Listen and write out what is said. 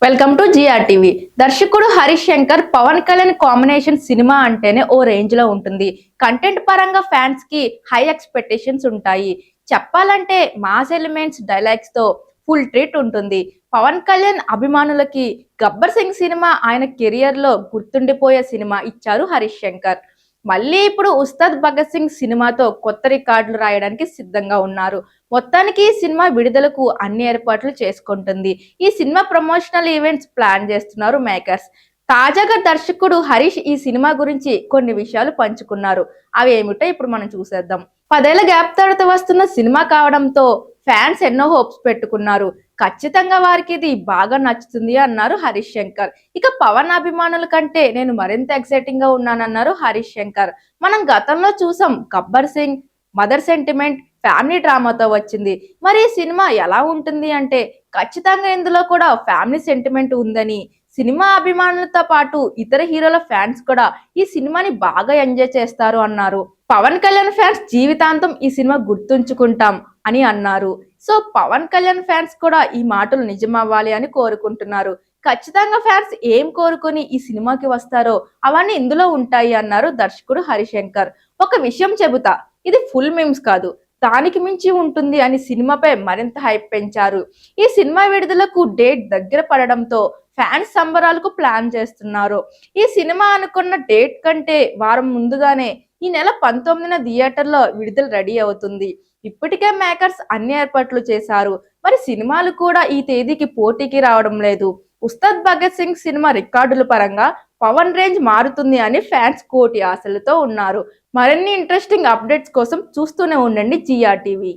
Welcome to GRTV. దర్శకుడు Harish Shankar Pawan Kalyan combination cinema అంటేనే ఓ range లో ఉంటుంది. కంటెంట్ పరంగా ఫ్యాన్స్ కి హై ఎక్స్పెక్టేషన్స్ ఉంటాయి. చెప్పాలంటే మాస్ ఎలిమెంట్స్ డైలాగ్స్ తో ఫుల్ ట్రీట్ ఉంటుంది. పవన్ కళ్యాణ్ అభిమానులకి గబ్బర్ సింగ్ సినిమా ఆయన కెరియర్ లో గుర్తుండిపోయే సినిమా ఇచ్చారు హరీష్ శంకర్. మళ్ళీ ఇప్పుడు ఉస్తాద్ భగత్ సింగ్ సినిమాతో కొత్త రికార్డులు రాయడానికి సిద్ధంగా ఉన్నారు. మొత్తానికి ఈ సినిమా విడుదలకు అన్ని ఏర్పాట్లు చేసుకుంటుంది. ఈ సినిమా ప్రమోషనల్ ఈవెంట్స్ ప్లాన్ చేస్తున్నారు మేకర్స్. తాజాగా దర్శకుడు హరీష్ ఈ సినిమా గురించి కొన్ని విషయాలు పంచుకున్నారు. అవి ఏమిటో ఇప్పుడు మనం చూసేద్దాం. 10 ఏళ్ల గ్యాప్ తర్వాత వస్తున్న సినిమా కావడంతో ఫ్యాన్స్ ఎన్నో హోప్స్ పెట్టుకున్నారు. ఖచ్చితంగా వారికి ఇది బాగా నచ్చుతుంది అన్నారు హరీష్ శంకర్. ఇక పవన్ అభిమానుల కంటే నేను మరింత ఎక్సైటింగ్ గా ఉన్నానన్నారు హరీష్ శంకర్. మనం గతంలో చూసాం Gabbar Singh, mother sentiment family డ్రామాతో వచ్చింది. మరి ఈ సినిమా ఎలా ఉంటుంది అంటే ఖచ్చితంగా ఇందులో కూడా ఫ్యామిలీ సెంటిమెంట్ ఉందని, సినిమా అభిమానులతో పాటు ఇతర హీరోల ఫ్యాన్స్ కూడా ఈ సినిమాని బాగా ఎంజాయ్ చేస్తారు అన్నారు. పవన్ కళ్యాణ్ ఫ్యాన్స్ జీవితాంతం ఈ సినిమా గుర్తుంచుకుంటాం అని అన్నారు. సో పవన్ కళ్యాణ్ ఫ్యాన్స్ కూడా ఈ మాటలు నిజమవ్వాలి అని కోరుకుంటున్నారు. ఖచ్చితంగా ఫ్యాన్స్ ఏం కోరుకొని ఈ సినిమాకి వస్తారో అవన్నీ ఇందులో ఉంటాయి అన్నారు దర్శకుడు హరిశంకర్. ఒక విషయం చెబుతా, ఇది ఫుల్ మీమ్స్ కాదు, దానికి మించి ఉంటుంది అని సినిమాపై మరింత హైప్ పెంచారు. ఈ సినిమా విడుదలకు డేట్ దగ్గర పడడంతో ఫ్యాన్స్ సంబరాలకు ప్లాన్ చేస్తున్నారు. ఈ సినిమా అనుకున్న డేట్ కంటే వారం ముందుగానే ఈ నెల 19న థియేటర్లో విడుదల రెడీ అవుతుంది. ఇప్పటికే మేకర్స్ అన్ని ఏర్పాట్లు చేశారు. మరి సినిమాలు కూడా ఈ తేదీకి పోటీకి రావడం లేదు. ఉస్తాద్ భగత్ సింగ్ సినిమా రికార్డుల పరంగా పవన్ రేంజ్ మారుతుంది అని ఫ్యాన్స్ కోటి ఆశలతో ఉన్నారు. మరిన్ని ఇంట్రెస్టింగ్ అప్డేట్స్ కోసం చూస్తూనే ఉండండి జిఆర్టీవీ.